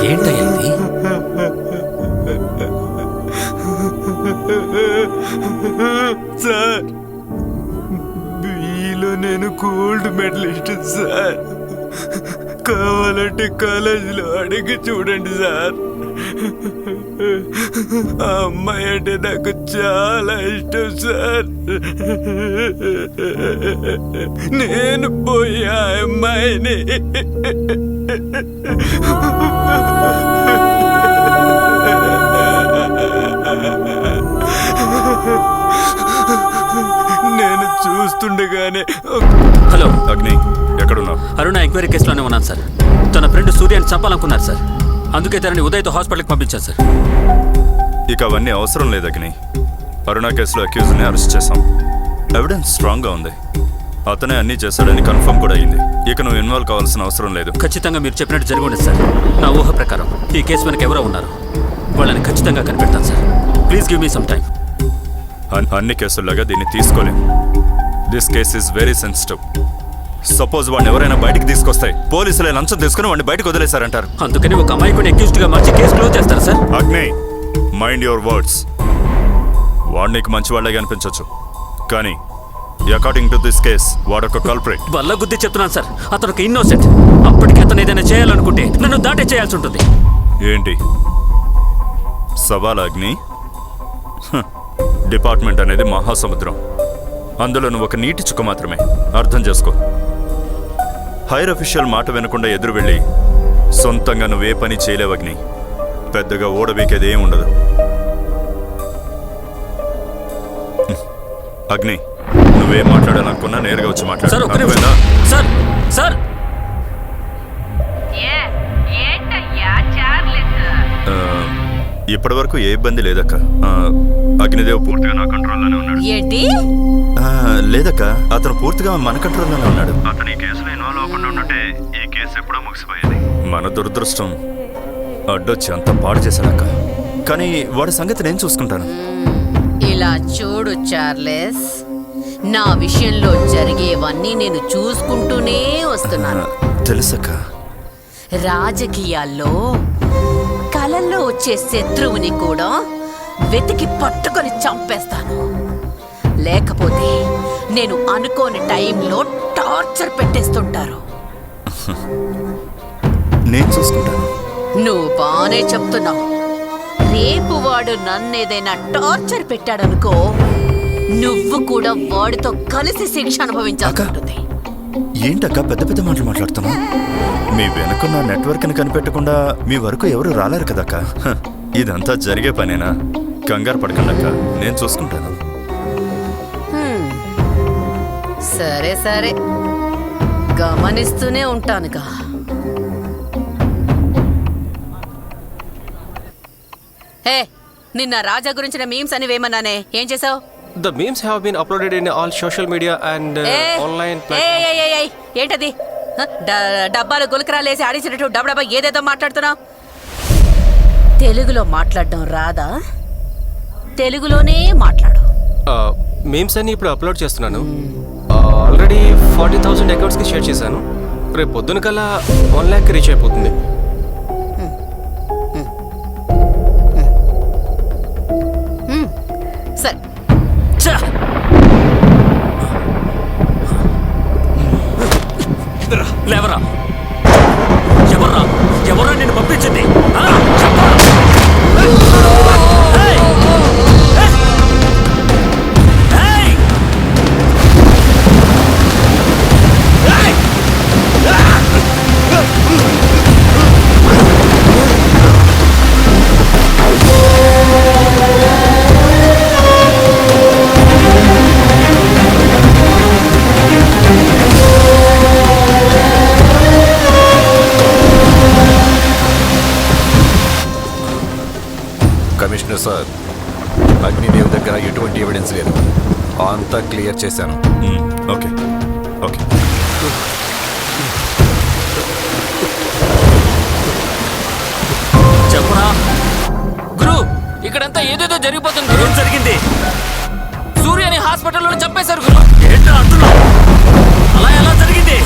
ఏంటయ్యా ఇది? సార్, బీలో నేను గోల్డ్ మెడలిస్ట్ సార్. కావాలంటే కాలేజీలో అడిగి చూడండి సార్. ఆ అమ్మాయి అంటే నాకు చాలా ఇష్టం సార్. నేను పోయి ఆ అమ్మాయిని నేను చూస్తుండగానే. హలో అగ్ని, ఎక్కడున్నావు? అరుణ ఎంక్వైరీ కేసులోనే ఉన్నాను సార్. తన ఫ్రెండ్ సూర్యాన్ని చంపాలనుకున్నారు సార్. అందుకే తనని ఉదయ్తో హాస్పిటల్కి పంపించాను సార్. ఇక అవన్నీ అవసరం లేదు అగ్ని. అరుణ కేసులో అక్యూజ్ని అరెస్ట్ చేశాం. ఎవిడెన్స్ స్ట్రాంగ్గా ఉంది. అతనే అన్నీ చేశాడని కన్ఫర్మ్ కూడా అయింది. ఇక నువ్వు ఇన్వాల్వ్ కావాల్సిన అవసరం లేదు. ఖచ్చితంగా మీరు చెప్పినట్టు జరిగి ఉండదు సార్. నా ఊహ ప్రకారం ఈ కేసు వెనక ఎవరో ఉన్నారు. వాళ్ళని ఖచ్చితంగా కనిపెడతాను sir. Please give me some time. అన్ని కేసుల్లాగా దీన్ని తీసుకోలేం. This case is very sensitive. Suppose వాడిని ఎవరైనా బయటికి తీసుకొస్తే పోలీసులే లంచం తీసుకుని వాడిని బయటకు వదిలేశారంటారు. అందుకని ఒక అమాయకుని అక్యూజ్డ్ గా మార్చి కేసు క్లోజ్ చేస్తారు సార్. అగ్ని, మైండ్ యువర్ వర్డ్స్. వాడు నీకు మంచి వాళ్ళగా అనిపించవచ్చు, కానీ అకార్డింగ్ టు దిస్ కేస్ వాడొక కల్ప్రిట్. వల్ల గుద్ది చెప్తున్నాను సార్. అతను ఒక ఇన్నోసెంట్. అప్పటికి అతను ఏదైనా చేయాలనుకుంటే నన్ను దాటే చేయాల్సి ఉంటుంది. ఏంటి సవాల్ అగ్ని? డిపార్ట్మెంట్ అనేది మహాసముద్రం. అందులో నువ్వు ఒక నీటి చుక్క మాత్రమే. అర్థం చేసుకో. హైర్ అఫీషియల్ మాట వినకుండా ఎదురు వెళ్ళి సొంతంగా నువ్వే పని చేయలేవు అగ్ని. పెద్దగా ఓడబీకేది ఏం ఉండదు. అగ్ని, నువ్వేం మాట్లాడాలనుకున్నా నేరుగా వచ్చి మాట్లాడు. సార్ సార్ ఇప్పటి వరకు ఏ ఇబ్బంది లేదక్క. అగ్నిదేవ్ పూర్తిగా నా కంట్రోల్లోనే ఉన్నాడు. ఏంటి? లేదక్క, అతను పూర్తిగా మన కంట్రోల్లోనే ఉన్నాడు. అతను ఈ కేసులో ఇన్వాల్వ్ అవ్వకుండా ఉంటే ఈ కేసు ఎప్పుడో ముగిసిపోయేది. మన దురదృష్టం అడ్డొచ్చి అంత పాడు చేశాడక్క. కానీ వాడి సంగతి నేను చూసుకుంటాను. ఇలా చూడు చార్లెస్, నా విషయంలో జరిగేవన్నీ నేను చూసుకుంటూనే వస్తున్నాను. తెలుసక్క. రాజకీయాల్లో కలల్లో వచ్చే శత్రువుని కూడా వెతికి పట్టుకొని చంపేస్తాను. లేకపోతే నేను అనుకోని టైంలో టార్చర్ పెట్టేస్తుంటారు. నేను చూసుకుంటాను. నువ్వు బానే చెప్తున్నావు. రేపు వాడు నన్నేదైనా టార్చర్ పెట్టాడనుకో, నువ్వు కూడా వాడితో కలిసి శిక్ష అనుభవించాల్సి. ఏంటక్క పెద్ద పెద్ద మాటలు మాట్లాడుతున్నావు? మీ వెనుకున్న నెట్వర్క్ని కనిపెట్టకుండా మీ వరకు ఎవరు రాలేరు కదక్క. ఇదంతా జరిగే పనేనా? కంగారు పడకండక్క, నేను చూసుకుంటాను. సరే సరే, గమనిస్తూనే ఉంటానుగా. హే, నిన్న రాజా గురించిన మీమ్స్ అని వేమన్నానే, ఏం చేసావు? The memes have been uploaded in all social media and online platforms. ఏంటది? డబ్బాలు గులకరాలేసి ఆడించినట్టు డబ్బా ఏదేదో మాట్లాడుతున్నావు. తెలుగులో మాట్లాడడం రాదా? తెలుగులోనే మాట్లాడు. మీమ్స్ అన్ని ఇప్పుడు అప్లోడ్ చేస్తున్నాను. ఆల్రెడీ 40,000 అకౌంట్స్కి షేర్ చేశాను. రేపు పొద్దున కల్లా 1 lakh రీచ్ అయిపోతుంది. సరే, లేవరా. ఎవరా నేను పంపించింది? కమిషనర్ సార్, అగ్నిదేవ్ దగ్గర ఎటువంటి ఎవిడెన్స్ లేదు. అంతా క్లియర్ చేశాను. Okay okay. చెప్పరా గురు, ఇక్కడంతా ఏదేదో జరిగిపోతుంది. ఏం జరిగింది? సూర్యని హాస్పిటల్లో చంపేశారు గురు. ఏంటో అంటున్నావు? అలా ఎలా జరిగింది?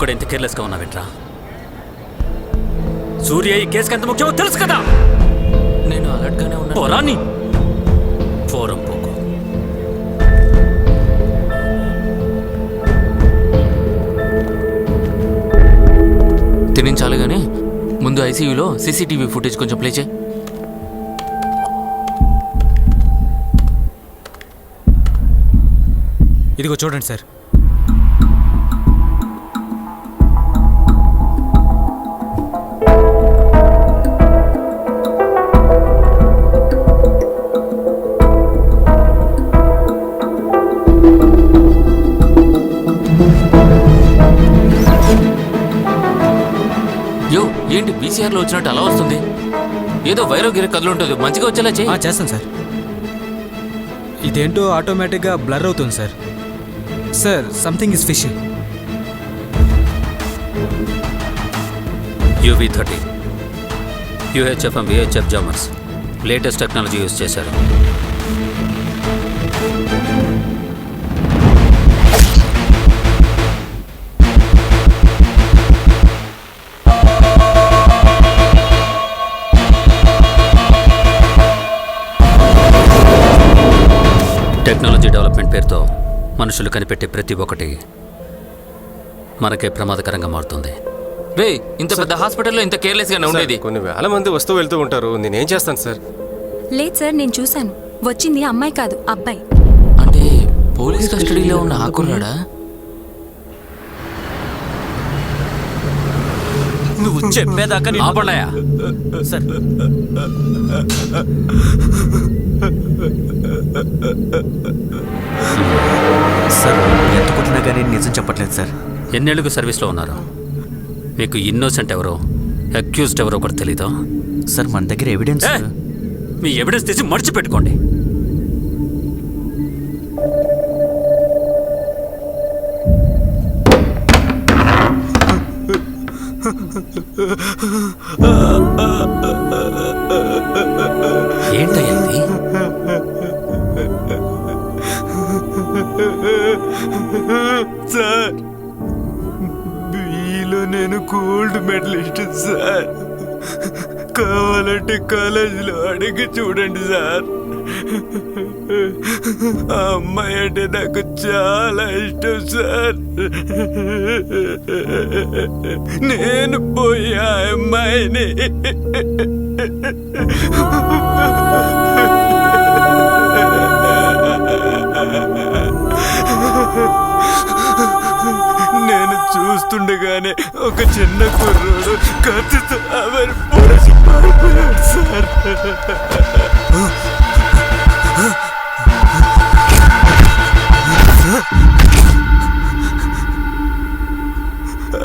కూడా ఎంత కేర్లెస్గా ఉన్నావేంట్రా? సూర్య ఈ కేసుకి ఎంత ముఖ్యమో తెలుసు కదా. నేను అలర్ట్గానే ఉన్నాను. పోరాని ఫోరం పోకు. తినించాలి కానీ ముందు ఐసీయూలో సీసీటీవీ ఫుటేజ్ కొంచెం ప్లే చేయి. ఇదిగో చూడండి సార్. యో ఏంటి బీసీఆర్లో వచ్చినట్టు అలా వస్తుంది? ఏదో వైరో గిర కథలు ఉంటుంది, మంచిగా వచ్చేలా చేయి. చేస్తాను సార్. ఇదేంటో ఆటోమేటిక్గా బ్లర్ అవుతుంది sir. Sir something is fish. UV30 UHF and VHF jammers latest technology use చేశారు. టెక్నాలజీ డెవలప్మెంట్ పేరుతో మనుషులు కనిపెట్టే ప్రతి ఒక్కటి మనకే ప్రమాదకరంగా మారుతుంది. రే ఇంత పెద్ద హాస్పిటల్లో ఇంత కేర్లెస్గానే ఉండేది. కొన్ని వేల మంది వస్తూ వెళ్తూ ఉంటారు, నేనేం చేస్తాను సార్? లేదు సార్, నేను చూశాను. వచ్చింది అమ్మాయి కాదు, అబ్బాయి. అంటే పోలీస్ కస్టడీలో ఉన్న ఆకున్నాడా? నువ్వు చెప్పేదాకా ఆపడాయా? సార్ సార్ ఎంత కొట్టినా కానీ నిజం చెప్పట్లేదు సార్. ఎన్నేళ్ళకు సర్వీస్లో ఉన్నారు? మీకు ఇన్నోసెంట్ ఎవరో అక్యూజ్డ్ ఎవరో కూడా తెలీదా? సార్ మన దగ్గర ఎవిడెన్స్. మీ ఎవిడెన్స్ తీసి మర్చిపెట్టుకోండి. ఏంటయ్యా ఇది? సార్ బీలో నేను గోల్డ్ మెడలిస్ట్ సార్. కావాలంటే కాలేజీలో అడిగి చూడండి సార్. ఆ అమ్మాయి అంటే నాకు చాలా ఇష్టం సార్. నేను పోయి ఆ అమ్మాయిని నేను చూస్తుండగానే ఒక చిన్న కుర్రోడు కత్తితో అవరి పొడిచి పడిపోయాడు సార్.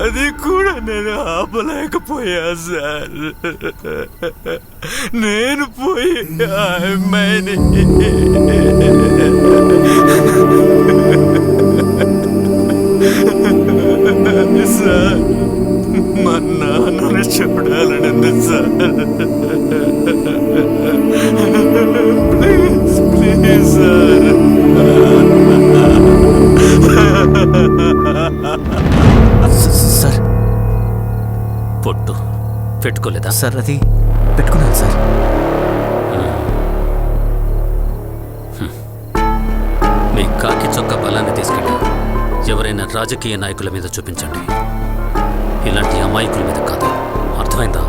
అది కూడా నేను ఆపలేకపోయా సార్. నేను పోయి ఆ అమ్మాయిని సార్ మా నాన్నని చూడాలని sir. Please please sir. Sir పొట్టు పెట్టుకోలేదా? సార్ అది పెట్టుకున్నాను సార్. మీ కాకి చొక్క బలాన్ని తీసుకెళ్ళి ఎవరైనా రాజకీయ నాయకుల మీద చూపించండి. ఇలాంటి అమాయకుల మీద కాదు. అర్థమైందా?